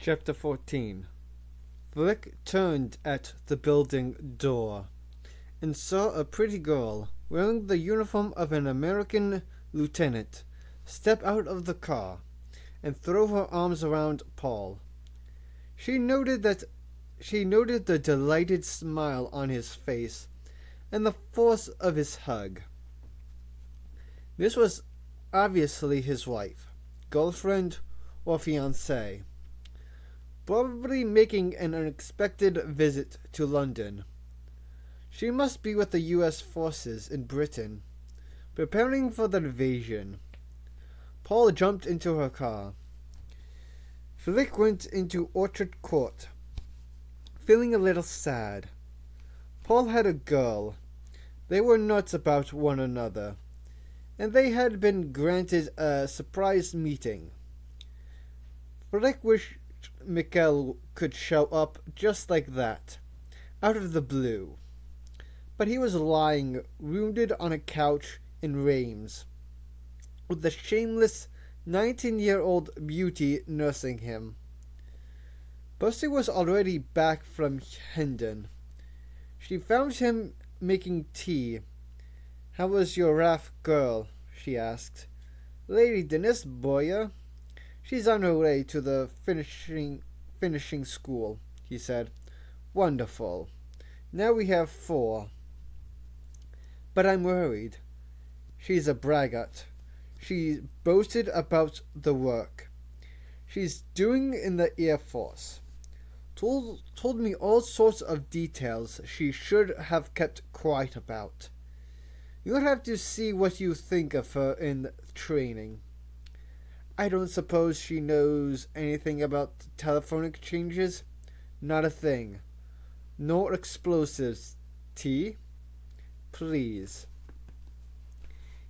Chapter 14. Flick turned at the building door and saw a pretty girl wearing the uniform of an American lieutenant step out of the car and throw her arms around Paul. She noted the delighted smile on his face and the force of his hug. This was obviously his wife, girlfriend, or fiancée, probably making an unexpected visit to London. She must be with the U.S. forces in Britain, preparing for the invasion. Paul jumped into her car. Flick went into Orchard Court, feeling a little sad. Paul had a girl. They were nuts about one another, and they had been granted a surprise meeting. Flick wished Mikkel could show up just like that, out of the blue. But he was lying, wounded on a couch in Reims, with the shameless 19-year-old beauty nursing him. Percy was already back from Hendon. She found him making tea. "How was your Raf girl?" she asked. "Lady Dennis Boyer? She's on her way to the finishing school," he said. "Wonderful. Now we have 4. But I'm worried. She's a braggart. She boasted about the work she's doing in the Air Force. Told me all sorts of details she should have kept quiet about. You'll have to see what you think of her in training. I don't suppose she knows anything about telephone exchanges? Not a thing. Nor explosives. Tea? Please."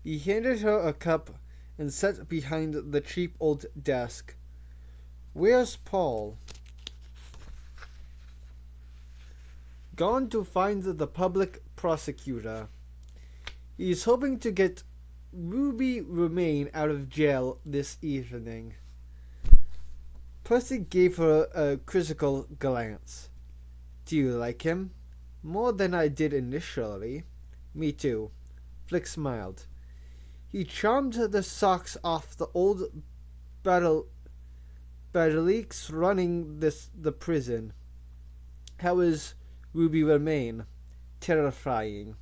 He handed her a cup and sat behind the cheap old desk. "Where's Paul?" "Gone to find the public prosecutor. He's hoping to get Ruby Romaine out of jail this evening." Percy gave her a quizzical glance. "Do you like him?" "More than I did initially." "Me too." Flick smiled. "He charmed the socks off the old Badaliques running the prison." "How is Ruby Romaine?" "Terrifying.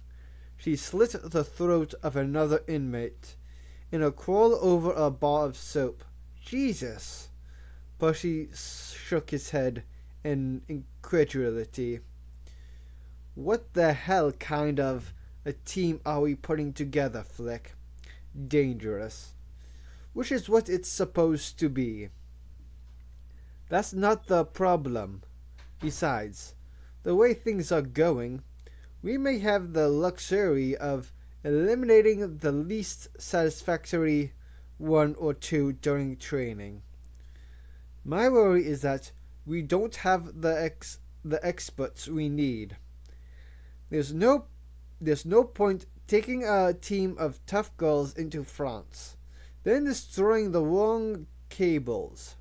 She slit the throat of another inmate in a quarrel over a bar of soap." "Jesus!" Percy shook his head in incredulity. "What the hell kind of a team are we putting together, Flick?" "Dangerous. Which is what it's supposed to be." "That's not the problem. Besides, the way things are going, we may have the luxury of eliminating the least satisfactory 1 or 2 during training. My worry is that we don't have the experts we need. There's no point taking a team of tough girls into France, then destroying the wrong cables."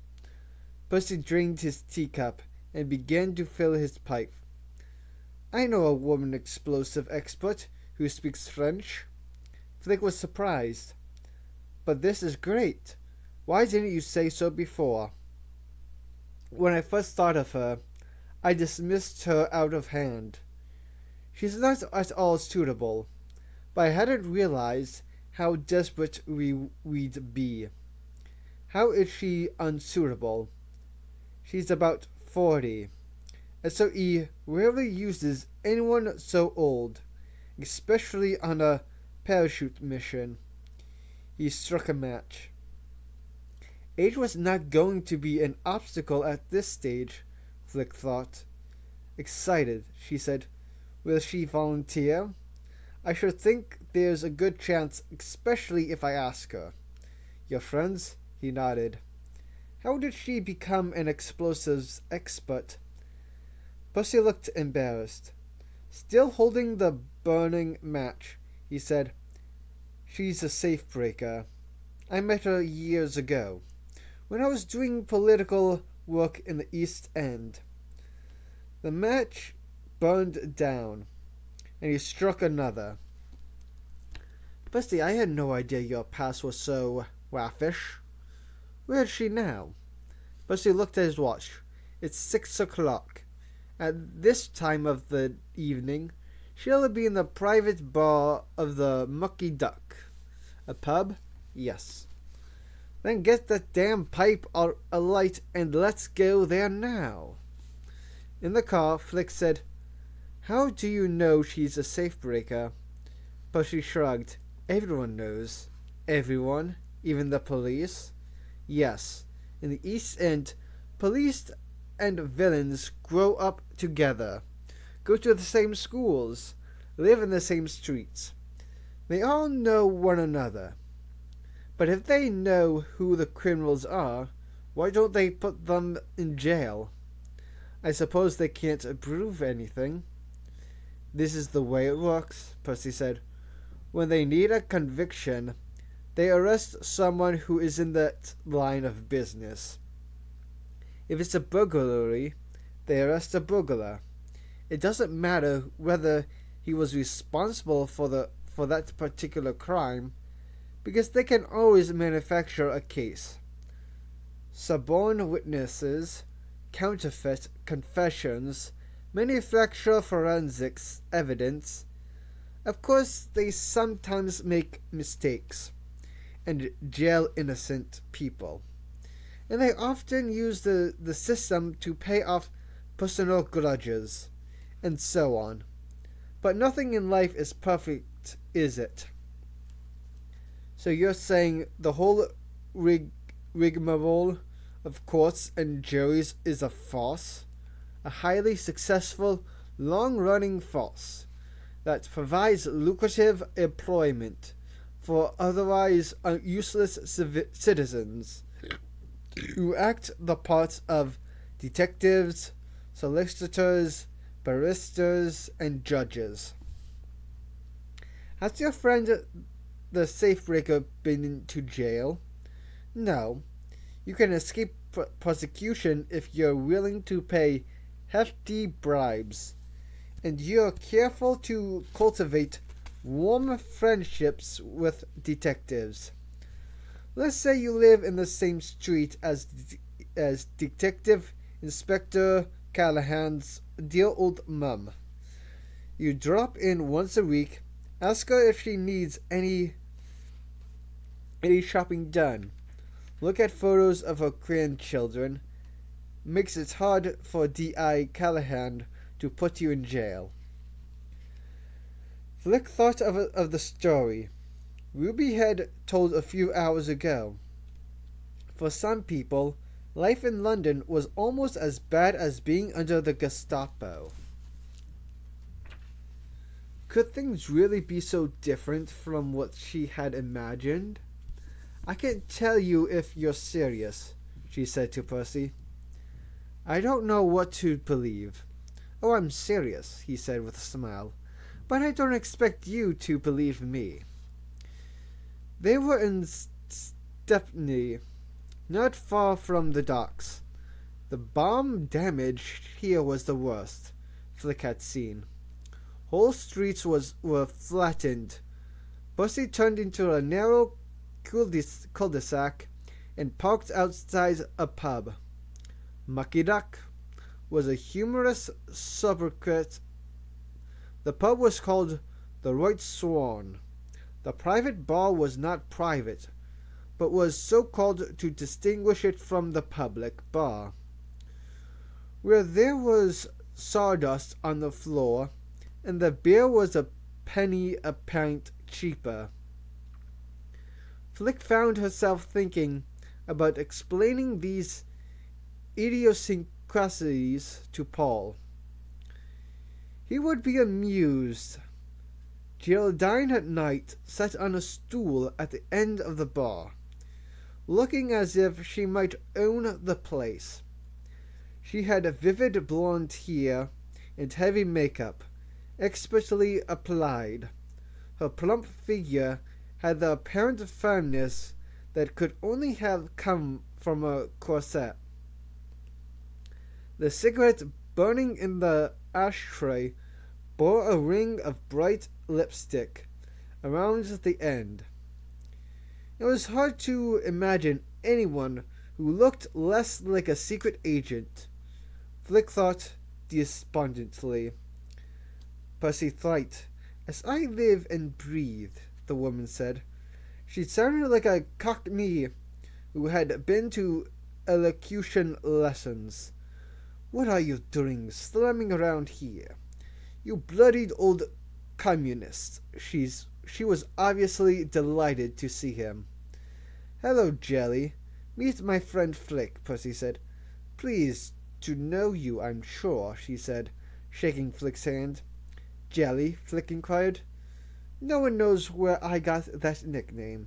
Percy drained his teacup and began to fill his pipe. "I know a woman explosive expert who speaks French." Flick was surprised. "But this is great. Why didn't you say so before?" "When I first thought of her, I dismissed her out of hand. She's not at all suitable, but I hadn't realized how desperate we'd be. How is she unsuitable?" "She's about 40. SOE rarely uses anyone so old, especially on a parachute mission." He struck a match. Age was not going to be an obstacle at this stage, Flick thought. Excited, she said, "Will she volunteer?" "I should think there's a good chance, especially if I ask her." "Your friends?" He nodded. "How did she become an explosives expert?" Percy looked embarrassed. Still holding the burning match, he said, "She's a safe breaker. I met her years ago, when I was doing political work in the East End. The match burned down, and he struck another. Bestie, I had no idea your past was so raffish. Where is she now? Bestie looked at his watch. It's 6 o'clock. At this time of the evening, she'll be in the private bar of the Mucky Duck. A pub? Yes. Then get that damn pipe alight and let's go there now. In the car, Flick said, How do you know she's a safe breaker? But she shrugged. Everyone knows. Everyone? Even the police? Yes. In the East End, police and villains grow up together, go to the same schools, live in the same streets. They all know one another. But if they know who the criminals are, why don't they put them in jail? I suppose they can't prove anything. This is the way it works, Percy said. When they need a conviction, they arrest someone who is in that line of business. If it's a burglary, they arrest a burglar. It doesn't matter whether he was responsible for that particular crime, because they can always manufacture a case. Suborn witnesses, counterfeit confessions, manufacture forensics evidence. Of course, they sometimes make mistakes and jail innocent people. And they often use the system to pay off personal grudges, and so on. But nothing in life is perfect, is it? So you're saying the whole rigmarole of courts and juries is a farce? A highly successful, long-running farce that provides lucrative employment for otherwise useless citizens who act the parts of detectives, solicitors, barristers, and judges. Has your friend, the safebreaker, been to jail? No. You can escape prosecution if you're willing to pay hefty bribes, and you're careful to cultivate warm friendships with detectives. Let's say you live in the same street as Detective Inspector Callahan's dear old mum. You drop in once a week, ask her if she needs any shopping done. Look at photos of her grandchildren. Makes it hard for D.I. Callahan to put you in jail. Flick thought of the story Ruby had told a few hours ago. For some people, life in London was almost as bad as being under the Gestapo. Could things really be so different from what she had imagined? I can't tell you if you're serious, she said to Percy. I don't know what to believe. Oh, I'm serious, he said with a smile. But I don't expect you to believe me. They were in Stepney, not far from the docks. The bomb damage here was the worst Flick had seen. Whole streets were flattened. Percy turned into a narrow cul-de-sac and parked outside a pub. Mucky Duck was a humorous sobriquet. The pub was called the White Swan. The private bar was not private, but was so called to distinguish it from the public bar, where there was sawdust on the floor, and the beer was a penny a pint cheaper. Flick found herself thinking about explaining these idiosyncrasies to Paul. He would be amused. Geraldine at night sat on a stool at the end of the bar, looking as if she might own the place. She had vivid blonde hair and heavy makeup, expertly applied. Her plump figure had the apparent firmness that could only have come from a corset. The cigarette burning in the ashtray bore a ring of bright lipstick around the end. It was hard to imagine anyone who looked less like a secret agent, Flick thought despondently. Percy thought, as I live and breathe, the woman said. She sounded like a cockney who had been to elocution lessons. What are you doing slumming around here? You bloodied old communist. She was obviously delighted to see him. Hello, Jelly. Meet my friend Flick, Percy said. Pleased to know you, I'm sure, she said, shaking Flick's hand. Jelly? Flick inquired. No one knows where I got that nickname.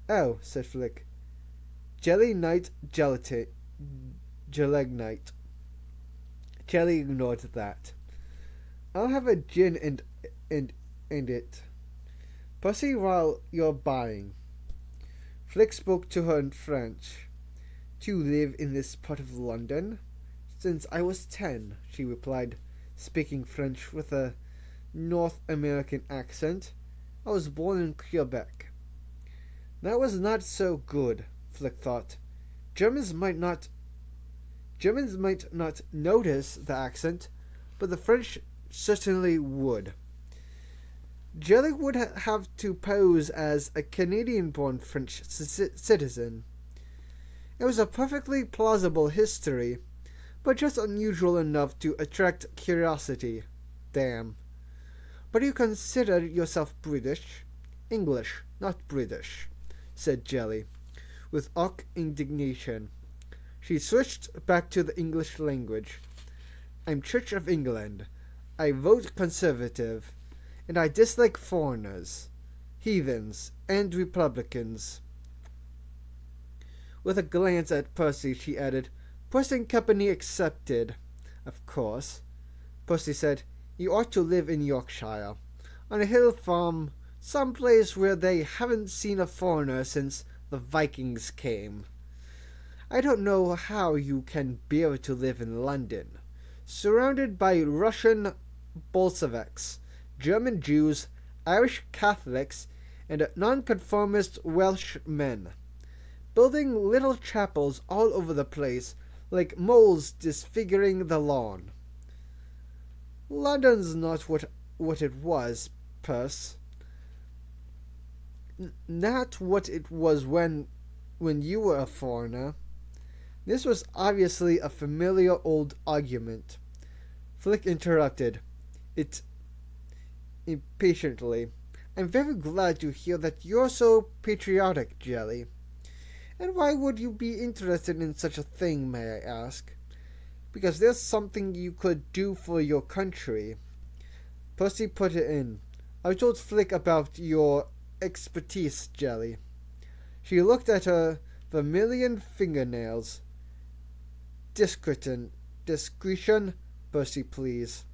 Oh, said Flick. Jelly Knight Gelegnite. Jelly ignored that. I'll have a gin and it. Pussy while you're buying. Flick spoke to her in French. Do you live in this part of London? Since I was 10, she replied, speaking French with a North American accent. I was born in Quebec. That was not so good, Flick thought. Germans might not notice the accent, but the French certainly would. Jelly would have to pose as a Canadian-born French citizen. It was a perfectly plausible history, but just unusual enough to attract curiosity. Damn. But you consider yourself British? English, not British, said Jelly, with mock indignation. She switched back to the English language. I'm Church of England. I vote Conservative, and I dislike foreigners, heathens, and Republicans. With a glance at Percy, she added, Present company accepted, of course. Percy said, You ought to live in Yorkshire, on a hill farm, some place where they haven't seen a foreigner since the Vikings came. I don't know how you can bear to live in London, surrounded by Russian Bolsheviks, German Jews, Irish Catholics, and nonconformist Welsh men, building little chapels all over the place, like moles disfiguring the lawn. London's not what it was, Perce. Not what it was when you were a foreigner. This was obviously a familiar old argument. Flick interrupted it impatiently. I'm very glad to hear that you're so patriotic, Jelly. And why would you be interested in such a thing, may I ask? Because there's something you could do for your country. Percy put it in. I told Flick about your expertise, Jelly. She looked at her vermilion fingernails. Discretion, Percy, please.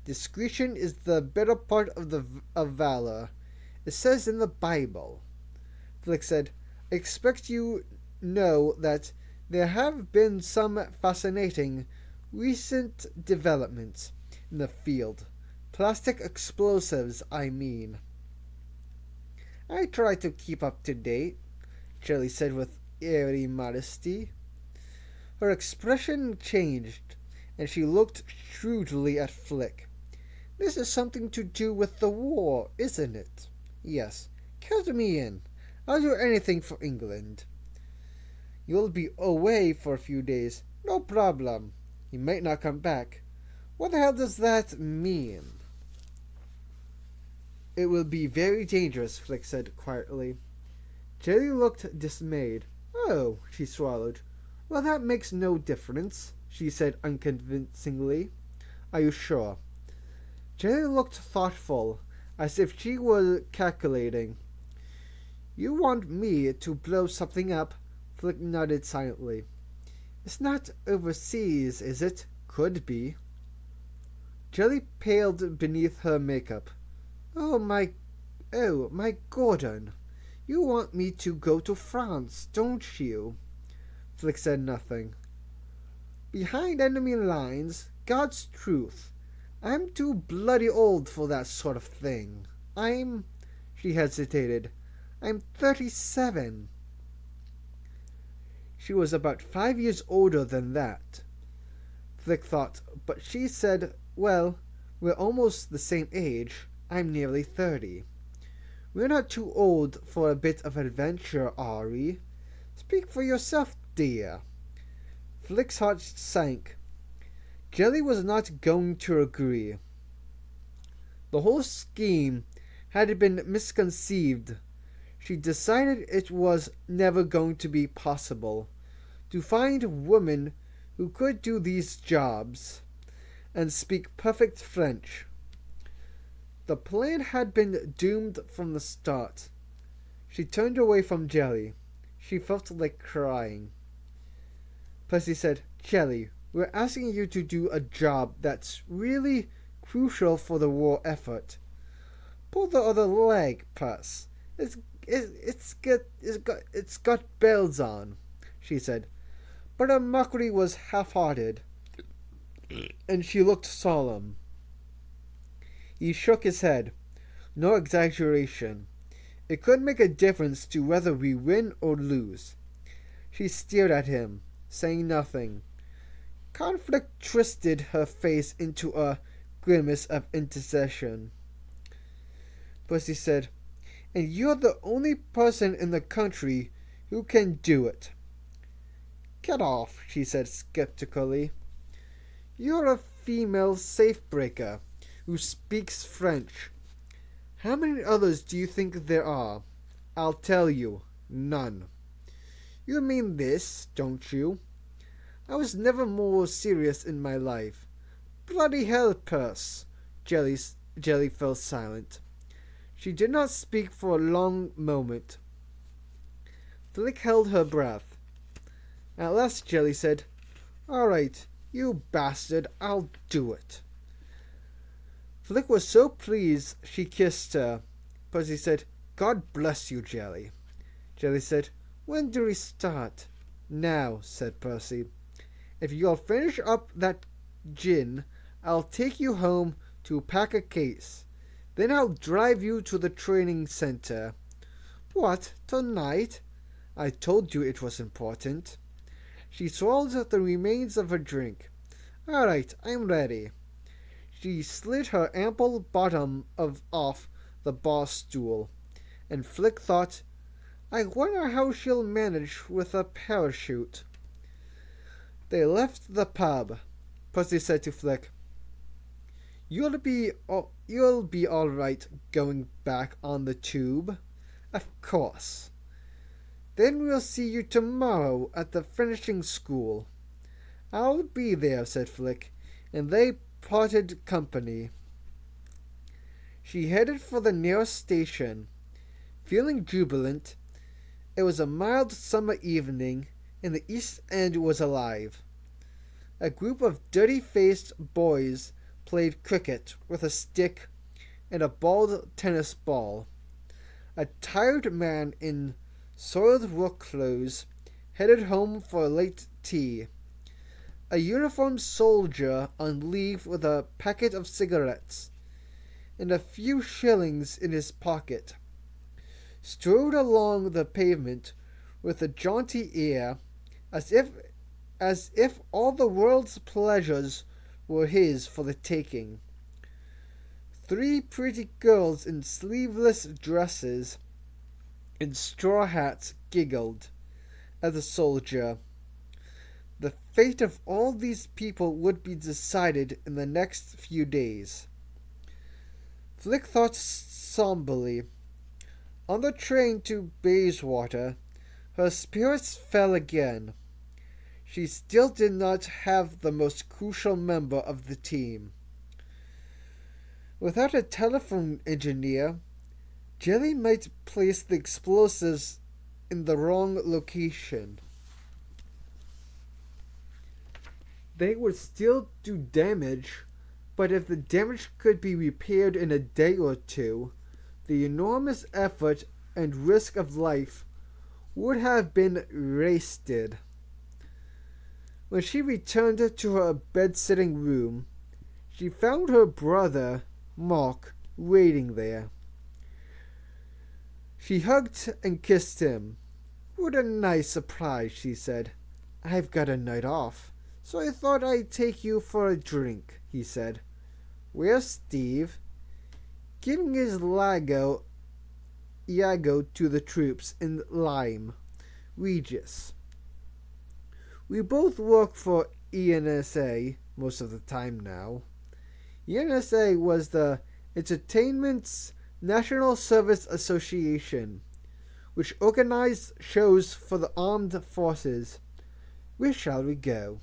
Discretion is the better part of valor. It says in the Bible. Flick said, I expect you know that there have been some fascinating recent developments in the field. Plastic explosives, I mean. I try to keep up to date, Jelly said with airy modesty. Her expression changed, and she looked shrewdly at Flick. This is something to do with the war, isn't it? Yes. Count me in. I'll do anything for England. You'll be away for a few days. No problem. You might not come back. What the hell does that mean? It will be very dangerous, Flick said quietly. Jelly looked dismayed. Oh, she swallowed. Well, that makes no difference, she said unconvincingly. Are you sure? Jelly looked thoughtful, as if she were calculating. You want me to blow something up? Flick nodded silently. It's not overseas, is it? Could be. Jelly paled beneath her makeup. Oh, my Gordon. You want me to go to France, don't you? Flick said nothing. Behind enemy lines, God's truth. I'm too bloody old for that sort of thing. She hesitated. I'm 37. She was about 5 years older than that. Flick thought, but she said, well, we're almost the same age. I'm nearly 30. We're not too old for a bit of adventure, are we? Speak for yourself, dear. Flick's heart sank. Jelly was not going to agree. The whole scheme had been misconceived. She decided it was never going to be possible to find a woman who could do these jobs and speak perfect French. The plan had been doomed from the start. She turned away from Jelly. She felt like crying. Percy said, Jelly, we're asking you to do a job that's really crucial for the war effort. Pull the other leg, Percy. It's got bells on, she said. But her mockery was half-hearted, and she looked solemn. He shook his head. No exaggeration. It could make a difference to whether we win or lose. She stared at him, saying nothing. Conflict twisted her face into a grimace of indecision. Percy said, and you're the only person in the country who can do it. Get off, she said skeptically. You're a female safe-breaker who speaks French. How many others do you think there are? I'll tell you, none. You mean this, don't you? I was never more serious in my life. Bloody hell, Percy. Jelly fell silent. She did not speak for a long moment. Flick held her breath. At last Jelly said, All right, you bastard, I'll do it. Flick was so pleased she kissed her. Percy said, God bless you, Jelly. Jelly said, When do we start? Now, said Percy. If you'll finish up that gin, I'll take you home to pack a case. Then I'll drive you to the training center. What, tonight? I told you it was important. She swallowed the remains of her drink. All right, I'm ready. She slid her ample bottom off the bar stool, and Flick thought, I wonder how she'll manage with a parachute. They left the pub. Percy said to Flick, You'll be all right going back on the tube. Of course. Then we'll see you tomorrow at the finishing school. I'll be there, said Flick, and they parted company. She headed for the nearest station, feeling jubilant. It was a mild summer evening, and the East End was alive. A group of dirty-faced boys played cricket with a stick and a balled tennis ball. A tired man in soiled work clothes headed home for a late tea. A uniformed soldier on leave with a packet of cigarettes and a few shillings in his pocket strode along the pavement with a jaunty air, as if all the world's pleasures were his for the taking. 3 pretty girls in sleeveless dresses and straw hats giggled at the soldier. The fate of all these people would be decided in the next few days. Flick thought somberly. On the train to Bayswater, her spirits fell again. She still did not have the most crucial member of the team. Without a telephone engineer, Jelly might place the explosives in the wrong location. They would still do damage, but if the damage could be repaired in a day or two, the enormous effort and risk of life would have been wasted. When she returned to her bed-sitting room, she found her brother, Mark, waiting there. She hugged and kissed him. "What a nice surprise," she said. "I've got a night off, so I thought I'd take you for a drink," he said. "Where's Steve?" "Giving his Iago to the troops in Lyme Regis. We both work for ENSA most of the time now." ENSA was the Entertainment's National Service Association, which organized shows for the armed forces. "Where shall we go?"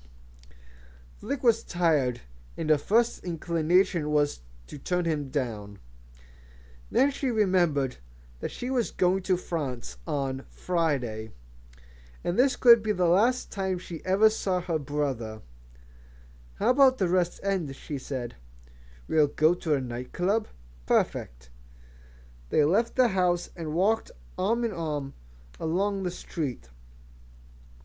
Flick was tired, and her first inclination was to turn him down. Then she remembered that she was going to France on Friday, and this could be the last time she ever saw her brother. "How about the West End?" she said. "We'll go to a nightclub? Perfect." They left the house and walked arm in arm along the street.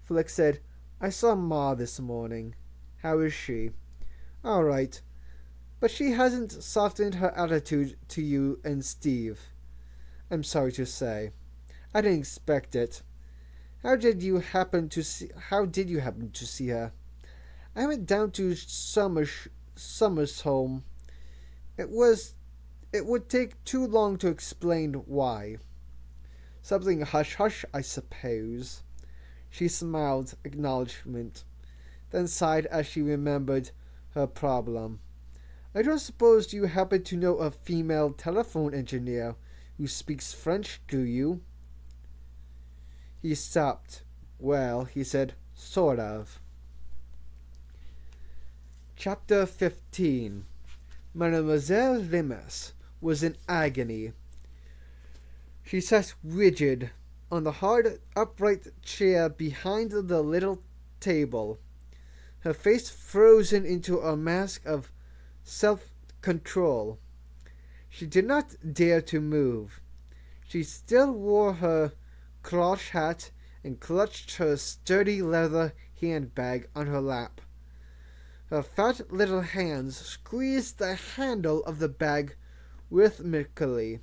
Flick said, "I saw Ma this morning." "How is she?" "All right, but she hasn't softened her attitude to you and Steve. I'm sorry to say. I didn't expect it. How did you happen to see her?" "I went down to Summer's home. It would take too long to explain why." "Something hush-hush, I suppose." She smiled acknowledgment, then sighed as she remembered her problem. "I don't suppose you happen to know a female telephone engineer who speaks French, do you?" He stopped. "Well," he said, "sort of." Chapter 15. Mademoiselle Limas was in agony. She sat rigid on the hard, upright chair behind the little table, her face frozen into a mask of self-control. She did not dare to move. She still wore her cloth hat and clutched her sturdy leather handbag on her lap. Her fat little hands squeezed the handle of the bag rhythmically.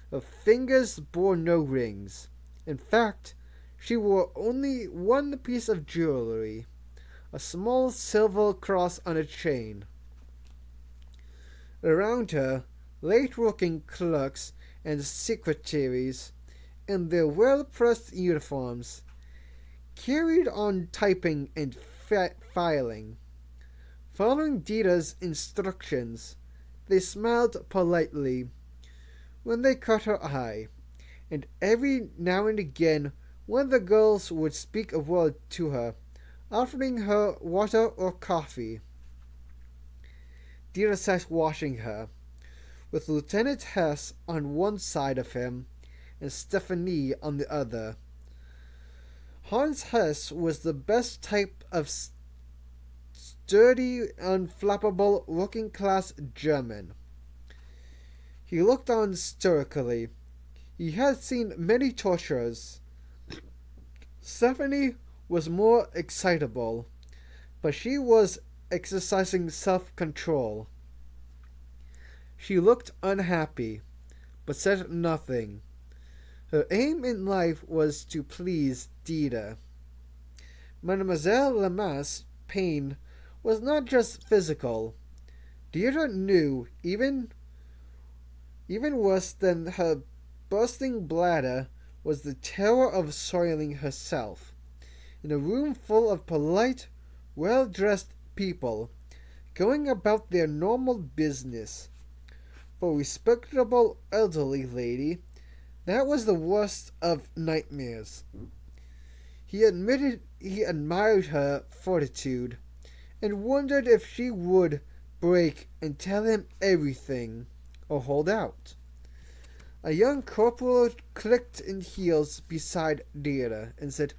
Her fingers bore no rings. In fact, she wore only one piece of jewelry, a small silver cross on a chain. Around her, late-working clerks and secretaries, in their well-pressed uniforms, carried on typing and filing. Following Dita's instructions, they smiled politely when they caught her eye, and every now and again one of the girls would speak a word to her, offering her water or coffee. Dita sat watching her, with Lieutenant Hess on one side of him and Stephanie on the other. Hans Hess was the best type of sturdy, unflappable, working-class German. He looked on stoically. He had seen many tortures. Stephanie was more excitable, but she was exercising self-control. She looked unhappy, but said nothing. Her aim in life was to please Dita. Mademoiselle Lamasse's pain was not just physical. Dita knew, even worse than her bursting bladder was the terror of soiling herself in a room full of polite, well-dressed people going about their normal business. For a respectable elderly lady, that was the worst of nightmares. He admitted he admired her fortitude, and wondered if she would break and tell him everything, or hold out. A young corporal clicked in heels beside Dita and said,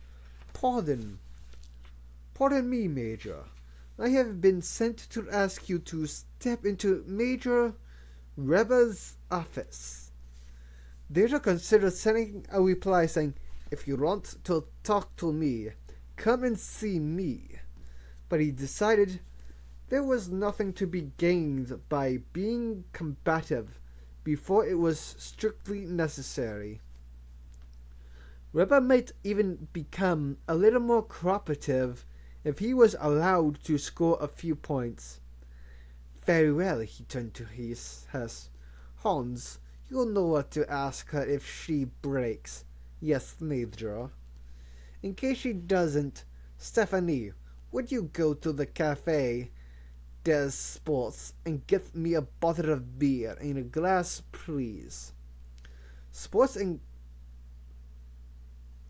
Pardon me, Major. I have been sent to ask you to step into Major Rebel's office." Dita considered sending a reply saying, "If you want to talk to me, come and see me." but he decided there was nothing to be gained by being combative before it was strictly necessary. Rubber might even become a little more cooperative if he was allowed to score a few points. Very well, he turned to Hess. Hans, you'll know what to ask her if she breaks. Yes, Major. In case she doesn't, Stephanie, would you go to the cafe des Sports and get me a bottle of beer and a glass, please? Sports and...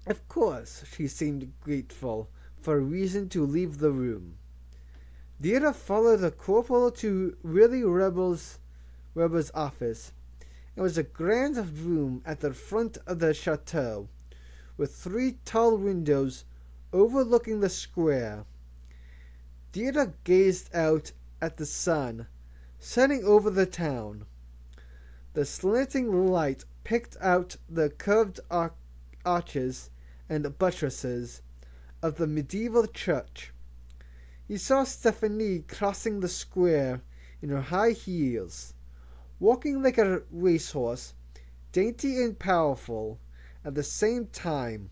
Of course, she seemed grateful for a reason to leave the room. Deirdre followed the corporal to Willie Rebel's office. It was a grand room at the front of the chateau, with 3 tall windows overlooking the square. Deirdre gazed out at the sun, setting over the town. The slanting light picked out the curved arches and buttresses of the medieval church. He saw Stephanie crossing the square in her high heels, walking like a racehorse, dainty and powerful at the same time.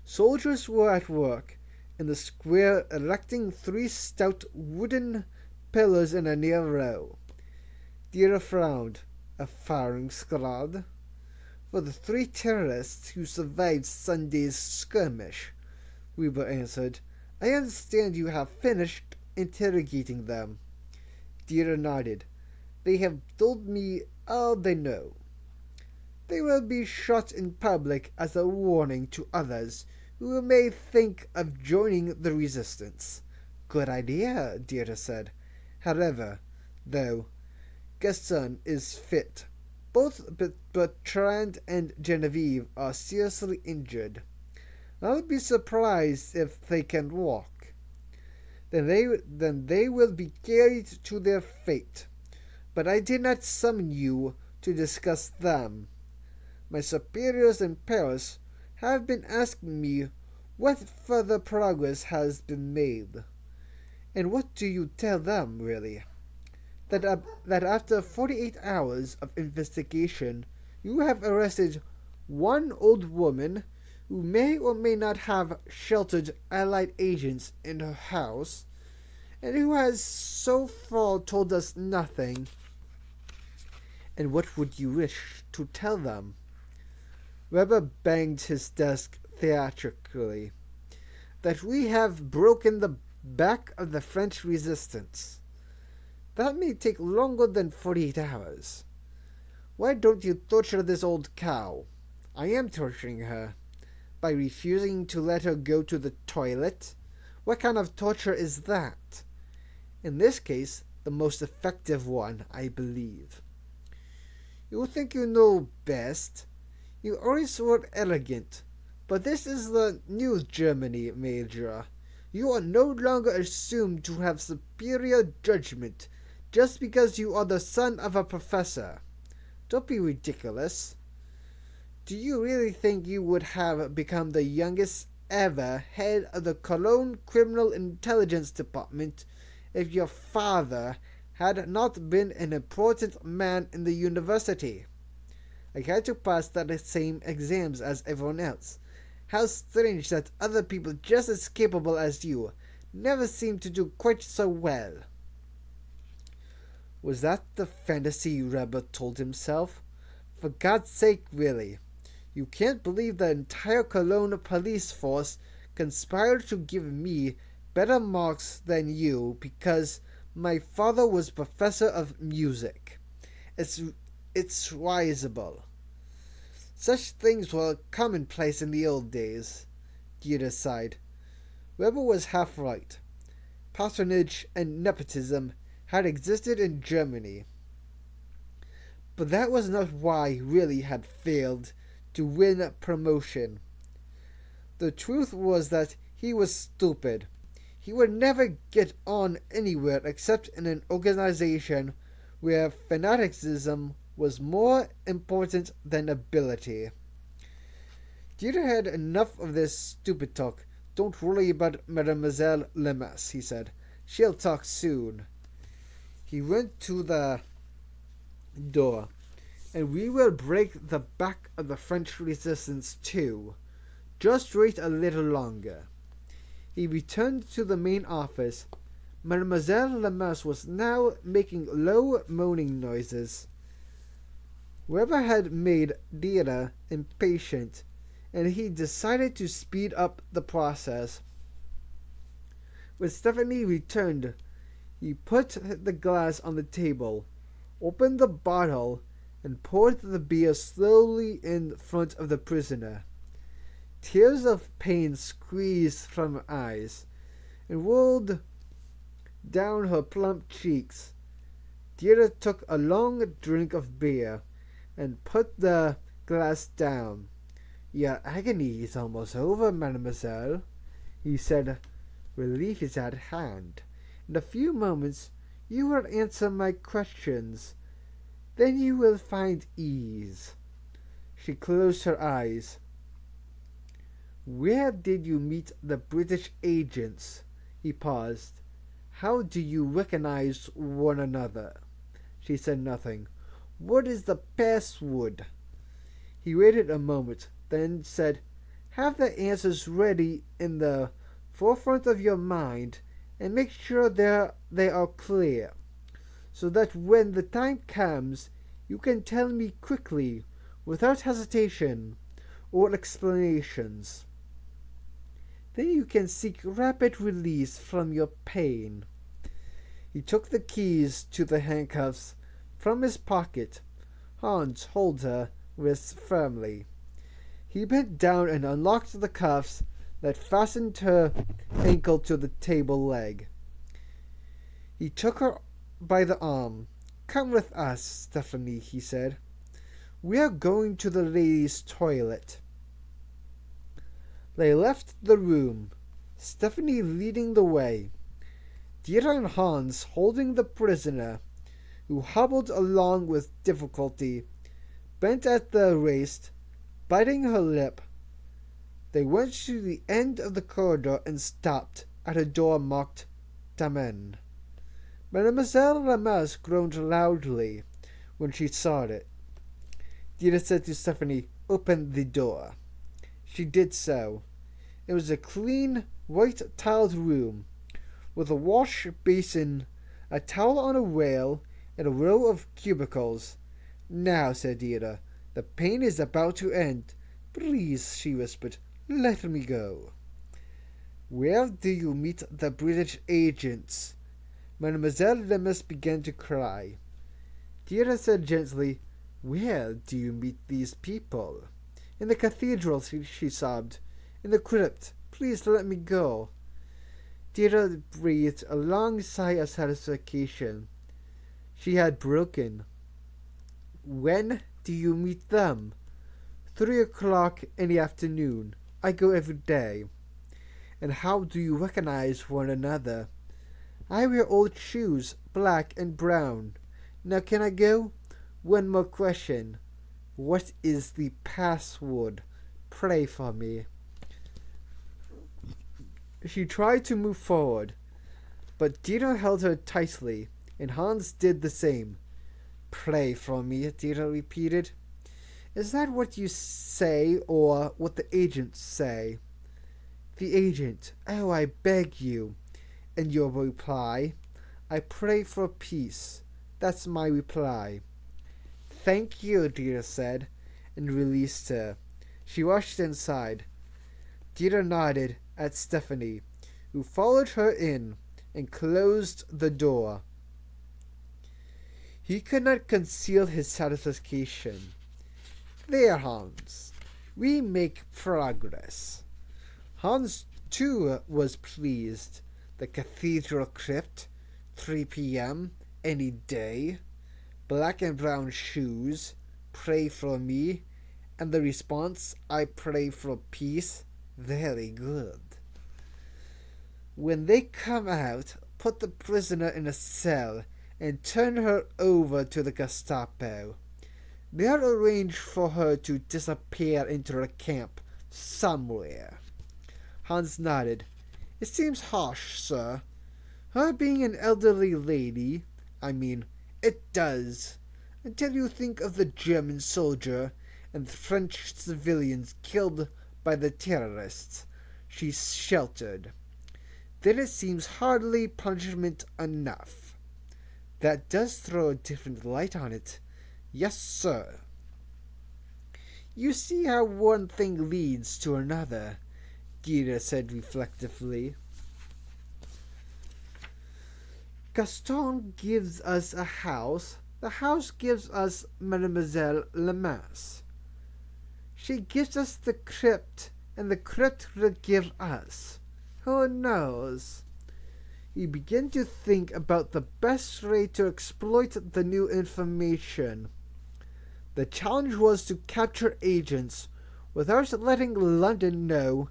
Soldiers were at work in the square, erecting 3 stout wooden pillars in a near row. Deirdre frowned. A firing squad? For the 3 terrorists who survived Sunday's skirmish, Weber answered. I understand you have finished interrogating them. Deirdre nodded. They have told me all they know. They will be shot in public as a warning to others who may think of joining the resistance. Good idea, Deirdre said. However, though, Gaston is fit. Both Bertrand and Genevieve are seriously injured. I would be surprised if they can walk. Then they will be carried to their fate. But I did not summon you to discuss them. My superiors in Paris have been asking me what further progress has been made. And what do you tell them, really? That after 48 hours of investigation, you have arrested one old woman who may or may not have sheltered Allied agents in her house, and who has so far told us nothing. And what would you wish to tell them? Weber banged his desk theatrically. That we have broken the back of the French resistance. That may take longer than 48 hours. Why don't you torture this old cow? I am torturing her. By refusing to let her go to the toilet? What kind of torture is that? In this case, the most effective one, I believe. You think you know best. You always were arrogant. But this is the new Germany, Major. You are no longer assumed to have superior judgment just because you are the son of a professor. Don't be ridiculous. Do you really think you would have become the youngest ever head of the Cologne Criminal Intelligence Department if your father had not been an important man in the university? I had to pass the same exams as everyone else. How strange that other people just as capable as you never seem to do quite so well. Was that the fantasy Rebbe told himself? For God's sake, really. You can't believe the entire Cologne police force conspired to give me better marks than you because my father was professor of music. It's risible. Such things were commonplace in the old days, Deirdre sighed. Weber was half right. Patronage and nepotism had existed in Germany. But that was not why he really had failed to win promotion. The truth was that he was stupid. He would never get on anywhere except in an organization where fanaticism was more important than ability. Deirdre had enough of this stupid talk Don't worry about Mademoiselle Lemas, he said. She'll talk soon. He went to the door. And we will break the back of the French resistance too. Just wait a little longer. He returned to the main office. Mademoiselle Lemas was now making low moaning noises. Weber had made Dira impatient, and he decided to speed up the process. When Stephanie returned, he put the glass on the table, opened the bottle, and poured the beer slowly in front of the prisoner. Tears of pain squeezed from her eyes and rolled down her plump cheeks. Deirdre took a long drink of beer and put the glass down. Your agony is almost over, mademoiselle, he said. Relief is at hand. In a few moments you will answer my questions. Then you will find ease. She closed her eyes. Where did you meet the British agents? He paused. How do you recognize one another? She said nothing. What is the password? He waited a moment, then said, have the answers ready in the forefront of your mind and make sure they are clear, so that when the time comes, you can tell me quickly, without hesitation or explanations. Then you can seek rapid release from your pain. He took the keys to the handcuffs from his pocket. Hans held her wrists firmly. He bent down and unlocked the cuffs that fastened her ankle to the table leg. He took her by the arm. Come with us, Stephanie, he said. We are going to the ladies' toilet. They left the room, Stephanie leading the way, Dieter and Hans holding the prisoner, who hobbled along with difficulty, bent at the waist, biting her lip. They went to the end of the corridor and stopped at a door marked Damen. Mademoiselle Lamas groaned loudly when she saw it. Dieter said to Stephanie, open the door. She did so. It was a clean, white-tiled room, with a wash basin, a towel on a rail, and a row of cubicles. Now, said Deirdre, the pain is about to end. Please, she whispered, let me go. Where do you meet the British agents? Mademoiselle Lemus began to cry. Deirdre said gently, where do you meet these people? In the cathedral, she sobbed. In the crypt. Please let me go. Deirdre breathed a long sigh of satisfaction. She had broken. When do you meet them? 3:00 in the afternoon. I go every day. And how do you recognize one another? I wear old shoes, black and brown. Now can I go? One more question. What is the password? Pray for me. She tried to move forward, but Dieter held her tightly, and Hans did the same. Pray for me, Dieter repeated. Is that what you say, or what the agents say? The agent. Oh, I beg you. And your reply? I pray for peace. That's my reply. Thank you, Dieter said, and released her. She rushed inside. Dieter nodded at Stephanie, who followed her in and closed the door. He could not conceal his satisfaction. There, Hans. We make progress. Hans, too, was pleased. The cathedral crypt, 3 p.m., any day. Black and brown shoes, pray for me. And the response, I pray for peace. Very good. When they come out, put the prisoner in a cell and turn her over to the Gestapo. They'll arrange for her to disappear into a camp somewhere. Hans nodded. It seems harsh, sir. Her being an elderly lady, it does. Until you think of the German soldier and the French civilians killed by the terrorists she sheltered. Then it seems hardly punishment enough. That does throw a different light on it. Yes, sir. You see how one thing leads to another, Dieter said reflectively. Gaston gives us a house. The house gives us Mademoiselle Lemasse. She gives us the crypt, and the crypt will give us. Who knows? He began to think about the best way to exploit the new information. The challenge was to capture agents without letting London know.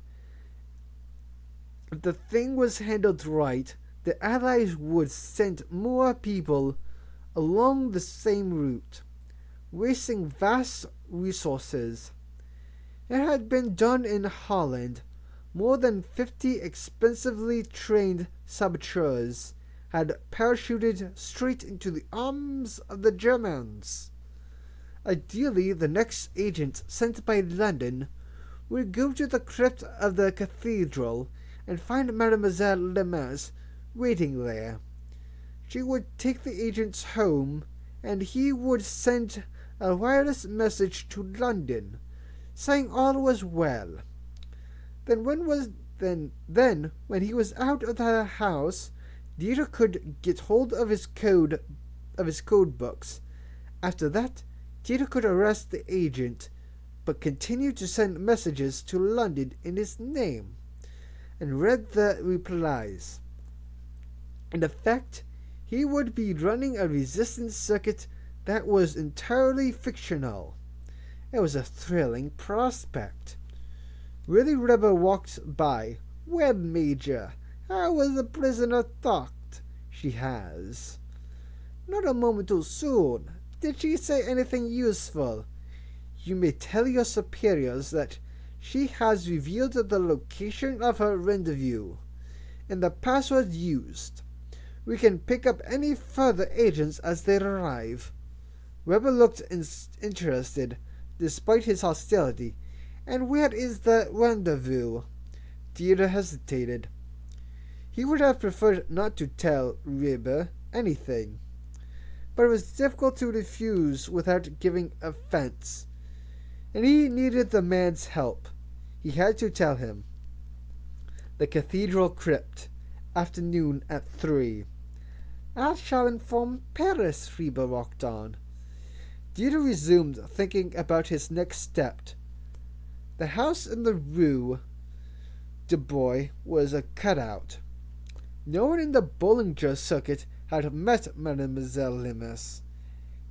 If the thing was handled right, the Allies would send more people along the same route, wasting vast resources. It had been done in Holland. More than 50 expensively trained saboteurs had parachuted straight into the arms of the Germans. Ideally, the next agent sent by London would go to the crypt of the cathedral and find Mademoiselle Lemasse waiting there. She would take the agents home, and he would send a wireless message to London, saying all was well. Then when he was out of the house, Dieter could get hold of his code books. After that, Dieter could arrest the agent, but continue to send messages to London in his name, and read the replies. In effect, he would be running a resistance circuit that was entirely fictional. It was a thrilling prospect. Willie Rebber walked by. Well, Major, how was the prisoner thought? She has. Not a moment too soon. Did she say anything useful? You may tell your superiors that she has revealed the location of her rendezvous and the password used. We can pick up any further agents as they arrive. Weber looked interested, despite his hostility. And where is the rendezvous? Dieter hesitated. He would have preferred not to tell Weber anything, but it was difficult to refuse without giving offense, and he needed the man's help. He had to tell him. The cathedral crypt, afternoon at 3. I shall inform Paris, Weber walked on. Dieter resumed, thinking about his next step. The house in the Rue du Bois was a cutout. No one in the Bollinger circuit had met Mademoiselle Lemasse.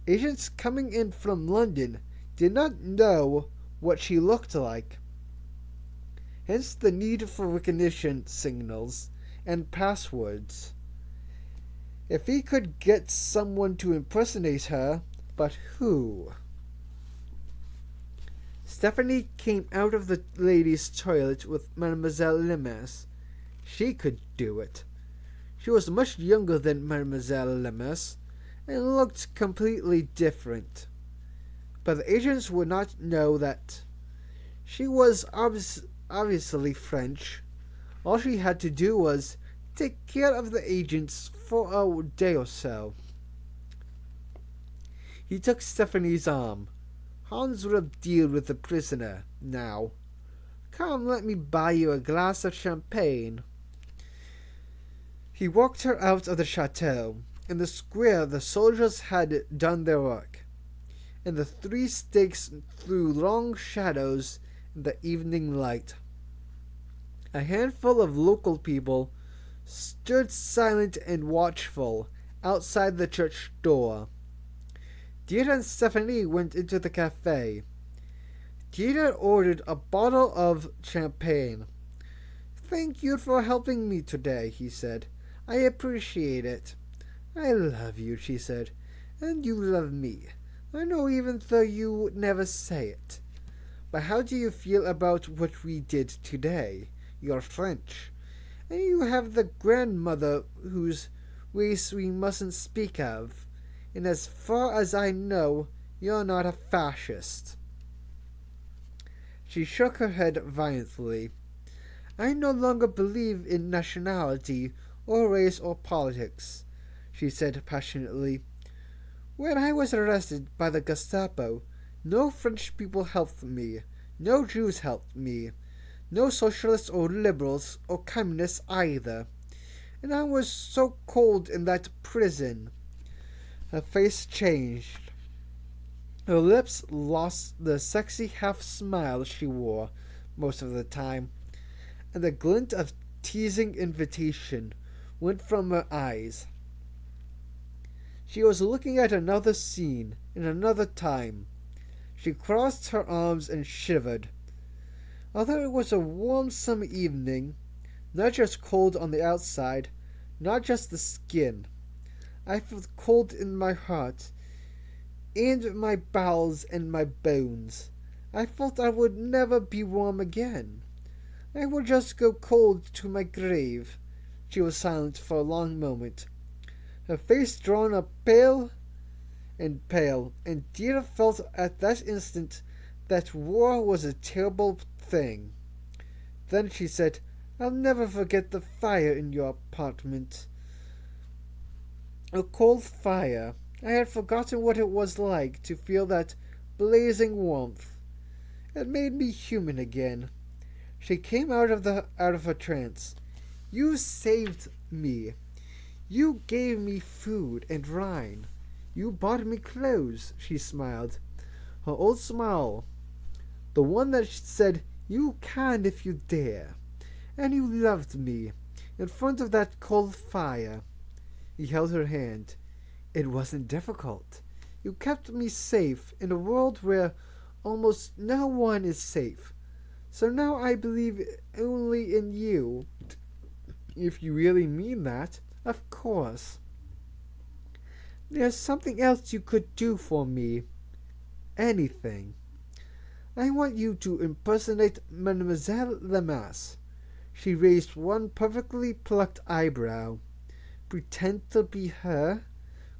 Agents coming in from London did not know what she looked like. Hence the need for recognition signals and passwords. If he could get someone to impersonate her, but who? Stephanie came out of the ladies' toilet with Mademoiselle Lemasse. She could do it. She was much younger than Mademoiselle Lemasse, and looked completely different. But the agents would not know that. She was obviously French. All she had to do was take care of the agents for a day or so. He took Stephanie's arm. Hans would deal with the prisoner now. Come, let me buy you a glass of champagne. He walked her out of the chateau. In the square the soldiers had done their work, and the 3 stakes threw long shadows in the evening light. A handful of local people stood silent and watchful outside the church door. Dieter and Stephanie went into the cafe. Dieter ordered a bottle of champagne. Thank you for helping me today, he said. I appreciate it. I love you, she said, and you love me. I know even though you would never say it. But how do you feel about what we did today? You're French. And you have the grandmother whose race we mustn't speak of. And as far as I know, you're not a fascist." She shook her head violently. "I no longer believe in nationality or race or politics," she said passionately. "When I was arrested by the Gestapo, no French people helped me. No Jews helped me. No socialists or liberals or communists either. And I was so cold in that prison." Her face changed. Her lips lost the sexy half-smile she wore most of the time, and the glint of teasing invitation went from her eyes. She was looking at another scene in another time. She crossed her arms and shivered. Although it was a warm summer evening, not just cold on the outside, not just the skin, I felt cold in my heart, and my bowels and my bones. I felt I would never be warm again. I would just go cold to my grave. She was silent for a long moment, her face drawn up pale, and Dina felt at that instant that war was a terrible thing. Then she said, "I'll never forget the fire in your apartment. A cold fire. I had forgotten what it was like to feel that blazing warmth. It made me human again." She came out of her trance. "You saved me. You gave me food and wine. You bought me clothes," she smiled. Her old smile. The one that said, "You can if you dare." "And you loved me, in front of that cold fire." He held her hand. "It wasn't difficult. You kept me safe in a world where almost no one is safe. So now I believe only in you." "If you really mean that, of course." "There's something else you could do for me." "Anything." "I want you to impersonate Mademoiselle Lemasse." She raised one perfectly plucked eyebrow. "Pretend to be her?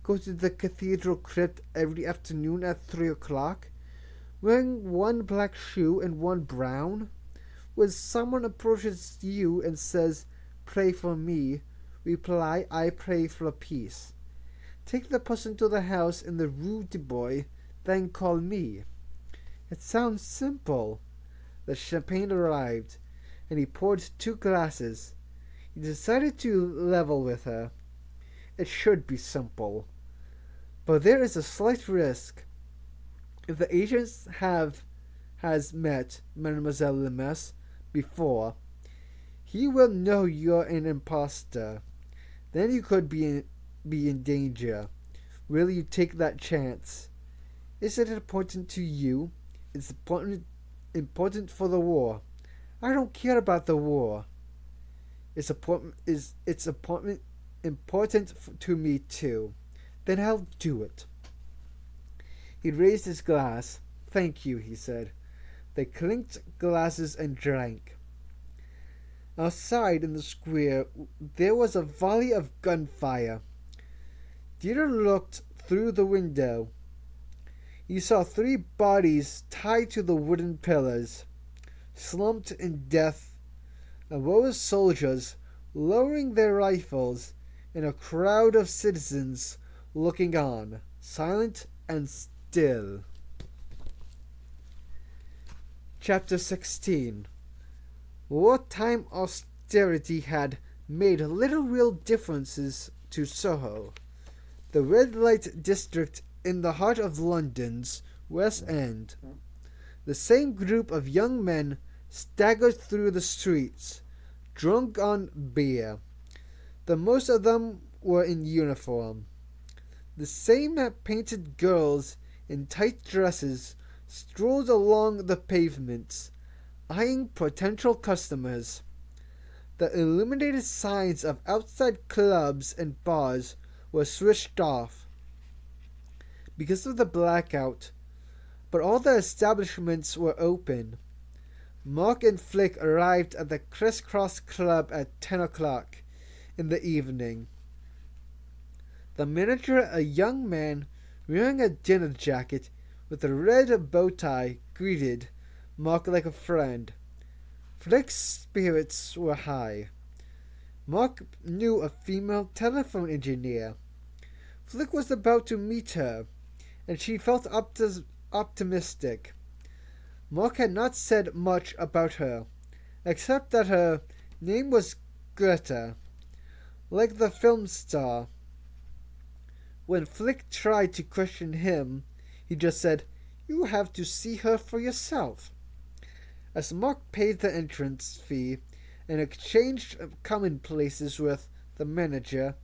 Go to the cathedral crypt every afternoon at 3 o'clock, wearing one black shoe and one brown? When someone approaches you and says, 'Pray for me,' reply, 'I pray for peace.' Take the person to the house in the Rue du Bois, then call me." It sounds simple. The champagne arrived, and he poured 2 glasses. He decided to level with her. It should be simple. But there is a slight risk. If the agent has met Mademoiselle Lemasse before, he will know you're an impostor. Then you could be in danger. Will you take that chance? Is it important to you? It's important for the war. I don't care about the war. It's important to me too. Then I'll do it." He raised his glass. "Thank you," he said. They clinked glasses and drank. Outside in the square there was a volley of gunfire. Dieter looked through the window. He saw 3 bodies tied to the wooden pillars, slumped in death, a row of soldiers lowering their rifles, and a crowd of citizens looking on, silent and still. Chapter 16. Wartime austerity had made little real differences to Soho, the red light district in the heart of London's West End. The same group of young men staggered through the streets, drunk on beer. The most of them were in uniform. The same painted girls in tight dresses strolled along the pavements, eyeing potential customers. The illuminated signs of outside clubs and bars were switched off because of the blackout, but all the establishments were open. Mark and Flick arrived at the Crisscross Club at 10 o'clock in the evening. The manager, a young man wearing a dinner jacket with a red bow tie, greeted Mark like a friend. Flick's spirits were high. Mark knew a female telephone engineer. Flick was about to meet her, and she felt optimistic. Mark had not said much about her, except that her name was Greta, like the film star. When Flick tried to question him, he just said, "You have to see her for yourself." As Mark paid the entrance fee and exchanged commonplaces with the manager,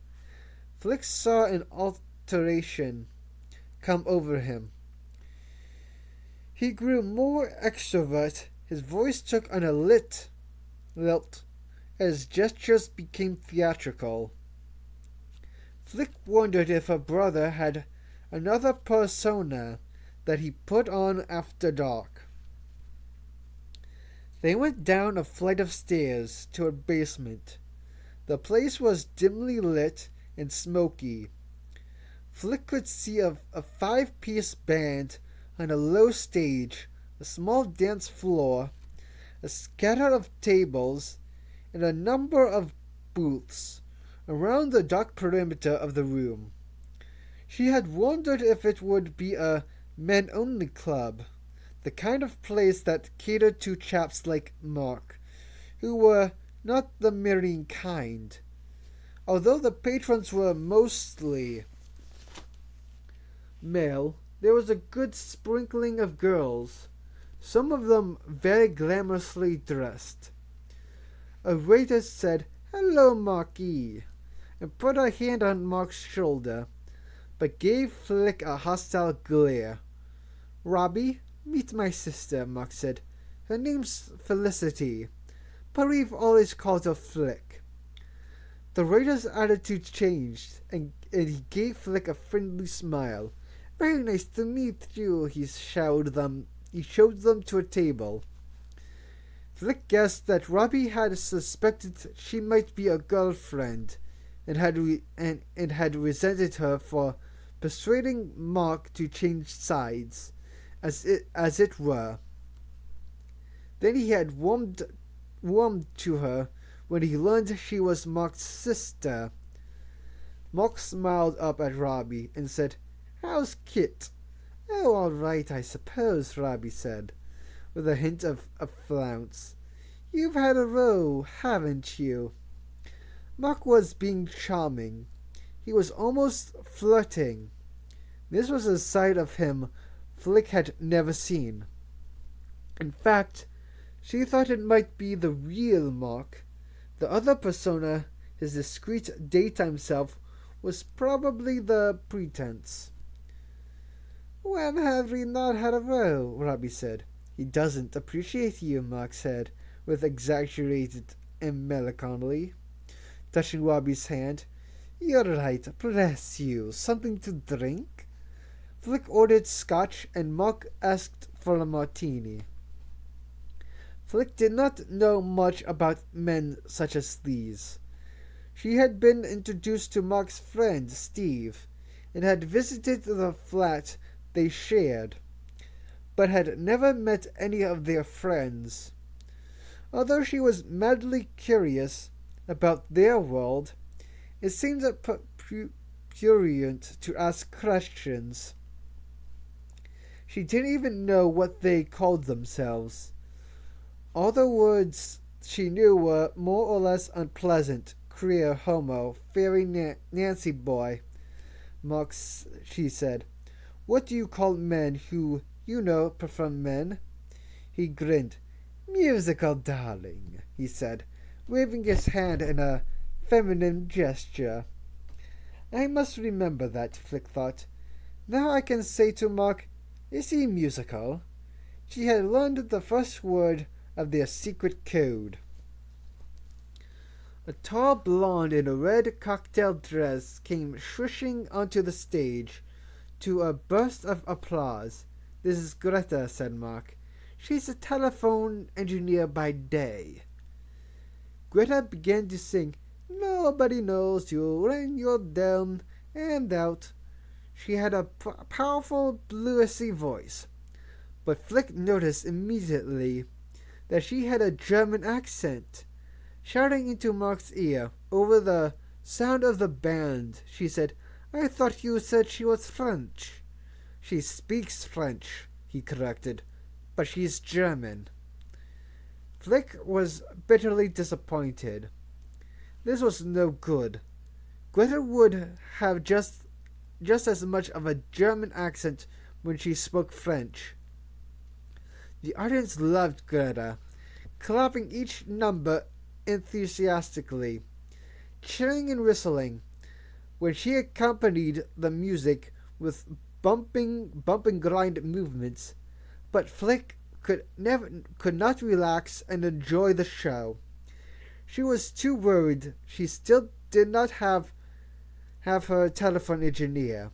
Flick saw an alteration come over him. He grew more extrovert, his voice took on a lilt, his gestures became theatrical. Flick wondered if her brother had another persona that he put on after dark. They went down a flight of stairs to a basement. The place was dimly lit and smoky. Flick could see a five-piece band on a low stage, a small dance floor, a scatter of tables, and a number of booths around the dark perimeter of the room. She had wondered if it would be a men-only club, the kind of place that catered to chaps like Mark, who were not the marrying kind. Although the patrons were mostly male, there was a good sprinkling of girls, some of them very glamorously dressed. A waiter said, "Hello, Marquis," and put a hand on Mark's shoulder, but gave Flick a hostile glare. "Robbie, meet my sister," Mark said. "Her name's Felicity, but we've always called her Flick." The waiter's attitude changed, and he gave Flick a friendly smile. "Very nice to meet you," he showed them to a table. Flick guessed that Robbie had suspected she might be a girlfriend, and had resented her for persuading Mark to change sides, as it were. Then he had warmed to her when he learned she was Mark's sister. Mark smiled up at Robbie and said, "How's Kit?" "Oh, all right, I suppose," Robbie said, with a hint of a flounce. "You've had a row, haven't you?" Mark was being charming. He was almost flirting. This was a side of him Flick had never seen. In fact, she thought it might be the real Mark. The other persona, his discreet daytime self, was probably the pretense. "When have we not had a row?" Robbie said. "He doesn't appreciate you," Mark said, with exaggerated melancholy, touching Robbie's hand. "You're right, bless you. Something to drink?" Flick ordered scotch, and Mark asked for a martini. Flick did not know much about men such as these. She had been introduced to Mark's friend, Steve, and had visited the flat they shared, but had never met any of their friends. Although she was madly curious about their world, it seemed prurient to ask questions. She didn't even know what they called themselves. All the words she knew were more or less unpleasant: queer, homo, fairy Nancy boy. She said, "What do you call men who, prefer men?" He grinned. "Musical, darling," he said, waving his hand in a feminine gesture. I must remember that, Flick thought. Now I can say to Mark, "Is he musical?" She had learned the first word of their secret code. A tall blonde in a red cocktail dress came swishing onto the stage to a burst of applause. "This is Greta," said Mark. She's a telephone engineer by day. Greta began to sing, "Nobody knows you when you're down and out." She had a powerful, bluesy voice, but Flick noticed immediately that she had a German accent. Shouting into Mark's ear over the sound of the band, she said, "I thought you said she was French." "She speaks French," he corrected, "but she's German." Flick was bitterly disappointed. This was no good. Greta would have just as much of a German accent when she spoke French. The audience loved Greta, clapping each number enthusiastically, cheering and whistling when she accompanied the music with bumping grind movements. But Flick could not relax and enjoy the show. She was too worried she still did not have her telephone engineer,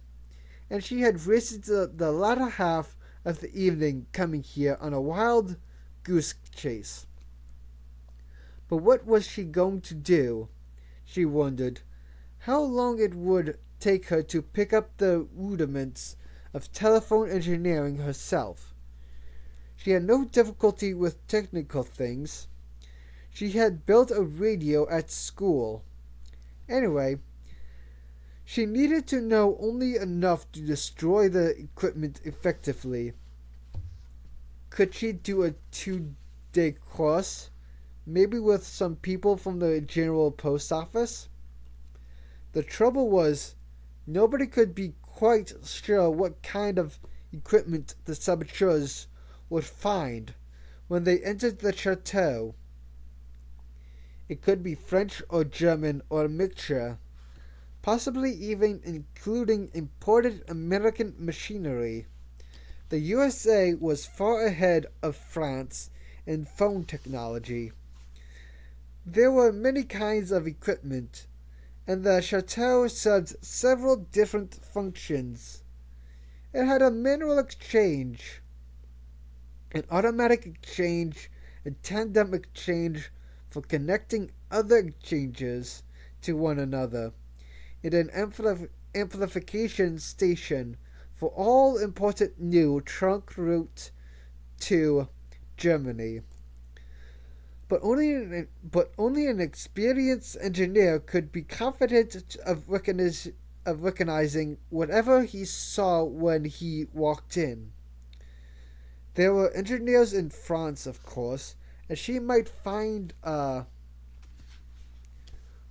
and she had wasted the latter half of the evening coming here on a wild goose chase. But what was she going to do? She wondered how long it would take her to pick up the rudiments of telephone engineering herself. She had no difficulty with technical things. She had built a radio at school. Anyway, she needed to know only enough to destroy the equipment effectively. Could she do a 2-day course, maybe with some people from the General Post Office? The trouble was, nobody could be quite sure what kind of equipment the saboteurs would find when they entered the chateau. It could be French or German or a mixture, possibly even including imported American machinery. The USA was far ahead of France in phone technology. There were many kinds of equipment, and the chateau served several different functions. It had a manual exchange, an automatic exchange, and tandem exchange for connecting other exchanges to one another, and an amplification station for all important new trunk route to Germany. But only an experienced engineer could be confident of recognizing whatever he saw when he walked in. There were engineers in France, of course, and she might find a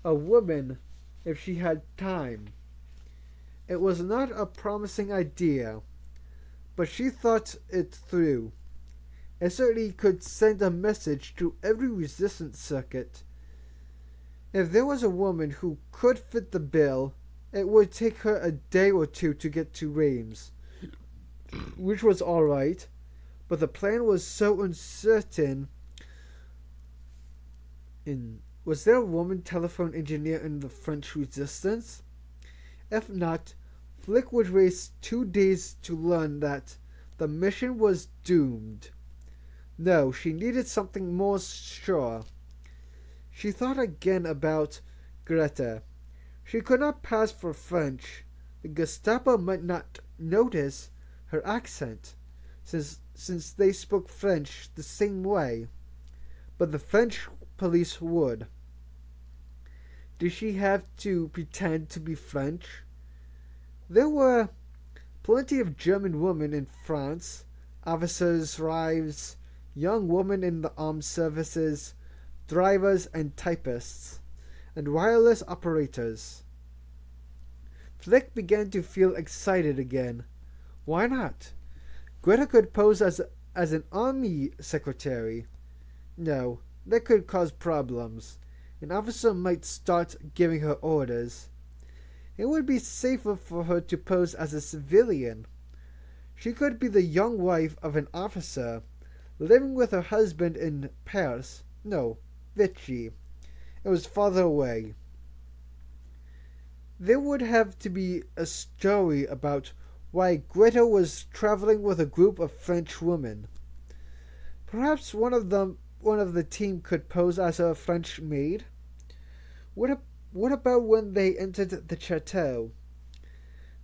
woman if she had time. It was not a promising idea, but she thought it through. It certainly could send a message to every resistance circuit. If there was a woman who could fit the bill, it would take her a day or two to get to Reims, which was all right, but the plan was so uncertain. Was there a woman telephone engineer in the French resistance? If not, Flick would waste 2 days to learn that the mission was doomed. No, she needed something more sure. She thought again about Greta. She could not pass for French. The Gestapo might not notice her accent, since they spoke French the same way. But the French police would. Did she have to pretend to be French? There were plenty of German women in France, officers' wives, young women in the armed services, drivers and typists, and wireless operators. Flick began to feel excited again. Why not? Greta could pose as an army secretary. No, that could cause problems. An officer might start giving her orders. It would be safer for her to pose as a civilian. She could be the young wife of an officer, living with her husband in Paris. No, Vichy. It was farther away. There would have to be a story about why Greta was traveling with a group of French women. Perhaps one of the team could pose as a French maid. What about when they entered the chateau?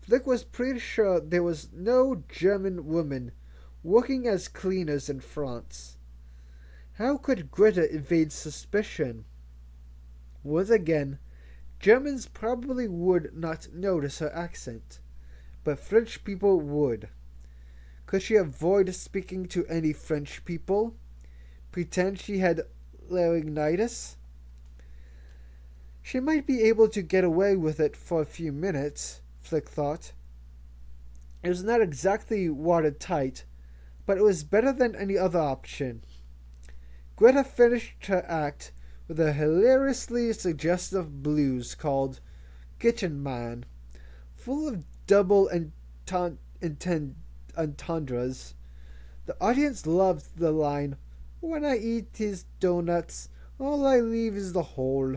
Flick was pretty sure there was no German woman working as cleaners in France. How could Greta evade suspicion? Once again, Germans probably would not notice her accent, but French people would. Could she avoid speaking to any French people? Pretend she had laryngitis? She might be able to get away with it for a few minutes, Flick thought. It was not exactly watertight, but it was better than any other option. Greta finished her act with a hilariously suggestive blues called Kitchen Man, full of double entendres. The audience loved the line, "When I eat his donuts, all I leave is the hole."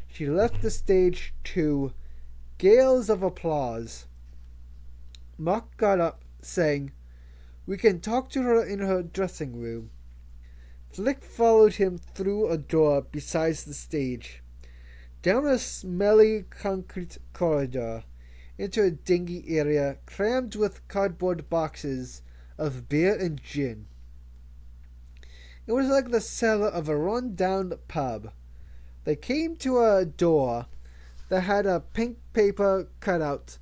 She left the stage to gales of applause. Mark got up, saying, "We can talk to her in her dressing room." Flick followed him through a door beside the stage, down a smelly concrete corridor, into a dingy area crammed with cardboard boxes of beer and gin. It was like the cellar of a run-down pub. They came to a door that had a pink paper cutout,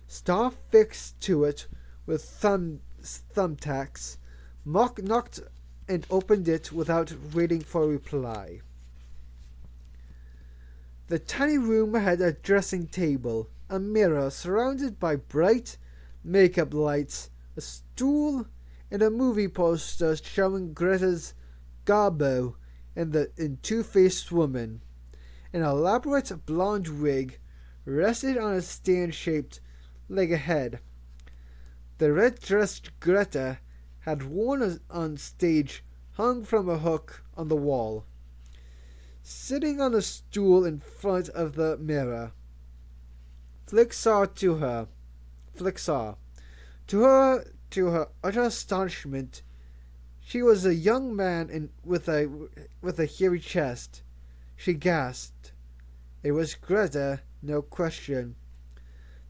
star fixed to it with thumbtacks. Mark knocked and opened it without waiting for a reply. The tiny room had a dressing table, a mirror surrounded by bright makeup lights, a stool, and a movie poster showing Greta's Garbo and Two-Faced Woman. An elaborate blonde wig rested on a stand shaped like a head. The red-dressed Greta had worn on stage hung from a hook on the wall. Sitting on a stool in front of the mirror, Flick saw. To her utter astonishment, she was a young man with a hairy chest. She gasped. It was Greta, no question.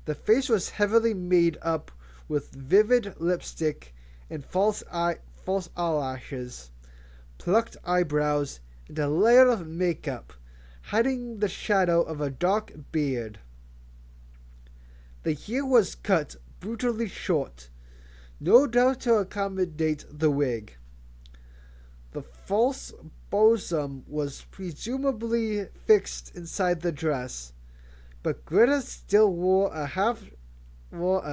The face was heavily made up with vivid lipstick and false eyelashes, plucked eyebrows, and a layer of makeup, hiding the shadow of a dark beard. The hair was cut brutally short, no doubt to accommodate the wig. The false bosom was presumably fixed inside the dress, but Greta still wore a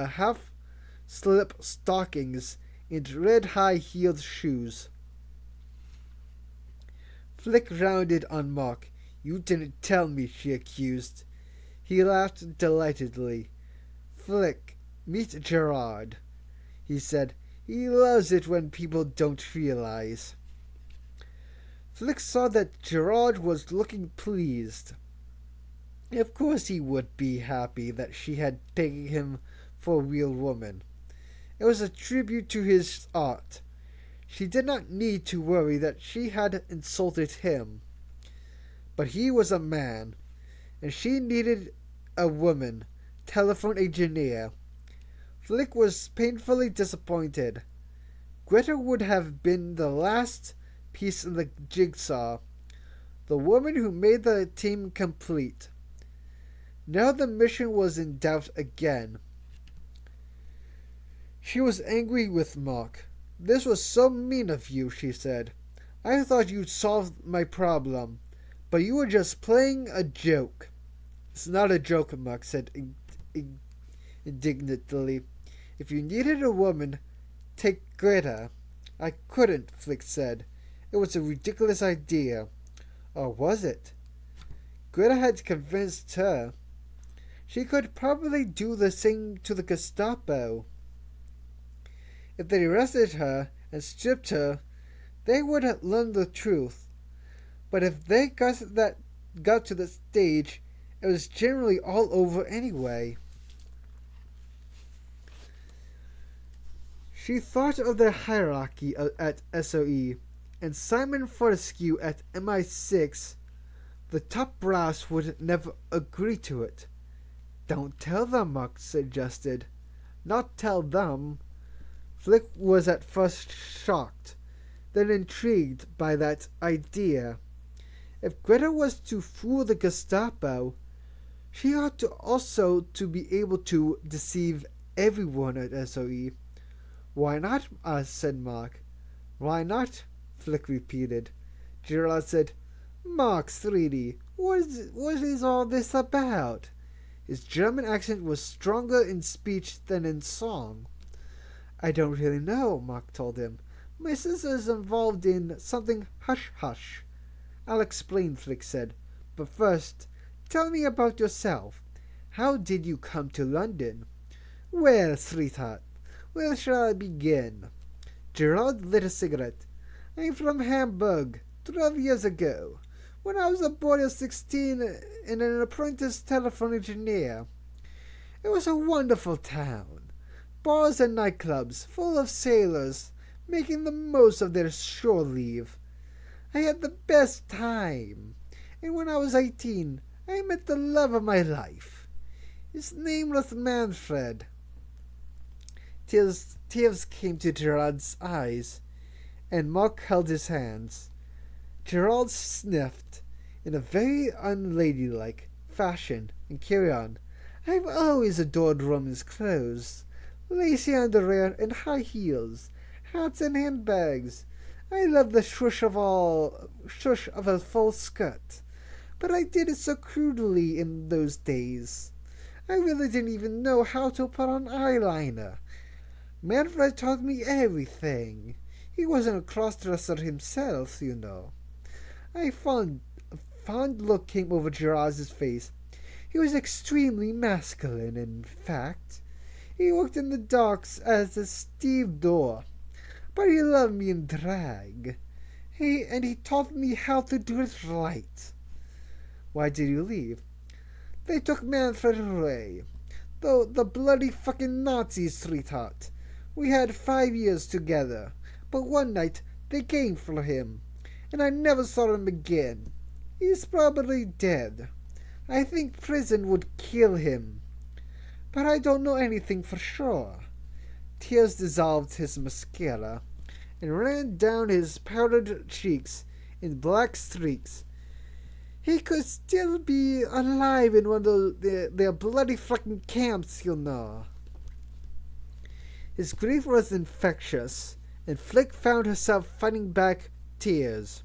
half-slip stockings and red high-heeled shoes. Flick rounded on Mark. "You didn't tell me," she accused. He laughed delightedly. "Flick, meet Gerard," he said. "He loves it when people don't realize." Flick saw that Gerard was looking pleased. Of course he would be happy that she had taken him for a real woman. It was a tribute to his art. She did not need to worry that she had insulted him. But he was a man, and she needed a woman, telephone engineer. Flick was painfully disappointed. Greta would have been the last piece in the jigsaw, the woman who made the team complete. Now the mission was in doubt again. She was angry with Mark. "This was so mean of you," she said. "I thought you'd solved my problem, but you were just playing a joke." "It's not a joke," Mark said indignantly. "If you needed a woman, take Greta." "I couldn't," Flick said. "It was a ridiculous idea." Or was it? Greta had convinced her. She could probably do the same to the Gestapo. If they arrested her and stripped her, they would have learned the truth. But if they got to the stage, it was generally all over anyway. She thought of the hierarchy at SOE. and Simon Fortescue at MI6, the top brass would never agree to it. Don't tell them, Mark suggested. Not tell them. Flick was at first shocked, then intrigued by that idea. If Greta was to fool the Gestapo, she ought to also to be able to deceive everyone at SOE. Why not? Said Mark. Why not? Flick repeated. Gerard said, Mark, sweetie, what is all this about? His German accent was stronger in speech than in song. I don't really know, Mark told him. My sister's involved in something hush-hush. I'll explain, Flick said. But first, tell me about yourself. How did you come to London? Well, sweetheart, where shall I begin? Gerard lit a cigarette. I'm from Hamburg, 12 years ago, when I was a boy of 16 and an apprentice telephone engineer. It was a wonderful town. Bars and nightclubs full of sailors making the most of their shore leave. I had the best time, and when I was 18, I met the love of my life. His name was Manfred. Tears came to Gerard's eyes, and Mark held his hands. Gerard sniffed in a very unladylike fashion and carried on. I've always adored women's clothes. Lacy underwear and high heels, hats and handbags. I love the shush of a full skirt. But I did it so crudely in those days. I really didn't even know how to put on eyeliner. Manfred taught me everything. He wasn't a cross-dresser himself, you know. A fond look came over Gerard's face. He was extremely masculine, in fact. He worked in the docks as a stevedore, but he loved me in drag. He taught me how to do it right. Why did you leave? They took Manfred away. The bloody fucking Nazis, sweetheart. We had 5 years together, but one night they came for him, and I never saw him again. He's probably dead. I think prison would kill him, but I don't know anything for sure. Tears dissolved his mascara and ran down his powdered cheeks in black streaks. He could still be alive in one of their bloody fucking camps, you know. His grief was infectious, and Flick found herself fighting back tears.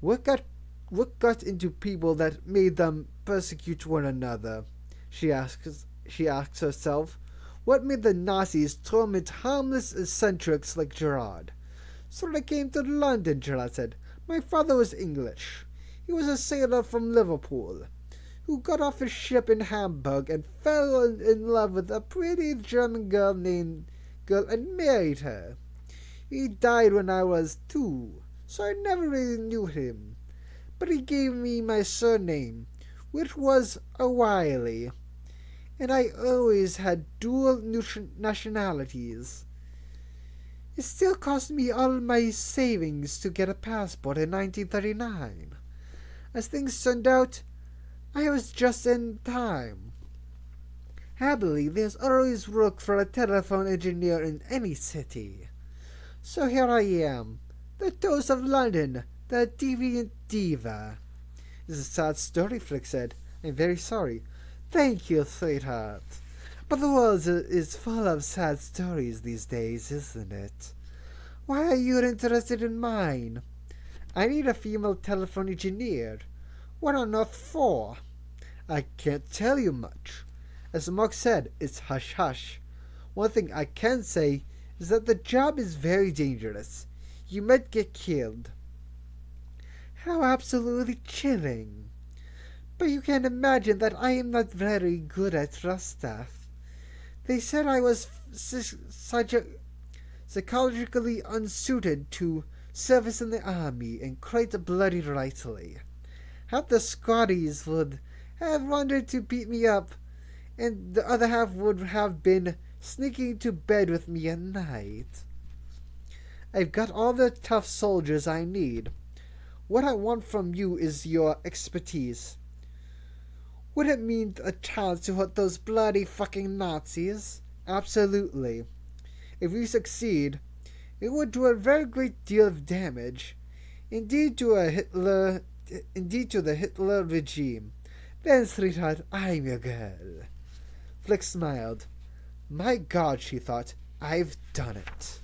What got into people that made them persecute one another? She asked herself. What made the Nazis torment harmless eccentrics like Gerard? So they came to London, Gerard said. My father was English. He was a sailor from Liverpool, who got off his ship in Hamburg and fell in love with a pretty German girl and married her. He died when I was 2, so I never really knew him. But he gave me my surname, which was O'Reilly, and I always had dual nationalities. It still cost me all my savings to get a passport in 1939. As things turned out, I was just in time. Happily, there's always work for a telephone engineer in any city. So here I am, the toast of London, the deviant diva. It's a sad story, Flick said. I'm very sorry. Thank you, sweetheart. But the world is full of sad stories these days, isn't it? Why are you interested in mine? I need a female telephone engineer. What on earth for? I can't tell you much. As Mark said, it's hush-hush. One thing I can say is that the job is very dangerous. You might get killed. How absolutely chilling. But you can imagine that I am not very good at trust stuff. They said I was psychologically unsuited to service in the army, and quite bloody rightly. Half the Scotties would have wanted to beat me up, and the other half would have been sneaking to bed with me at night. I've got all the tough soldiers I need. What I want from you is your expertise. Would it mean a chance to hurt those bloody fucking Nazis? Absolutely. If we succeed, it would do a very great deal of damage. Indeed to the Hitler regime. Then, sweetheart, I'm your girl. Flick smiled. My God, she thought, I've done it.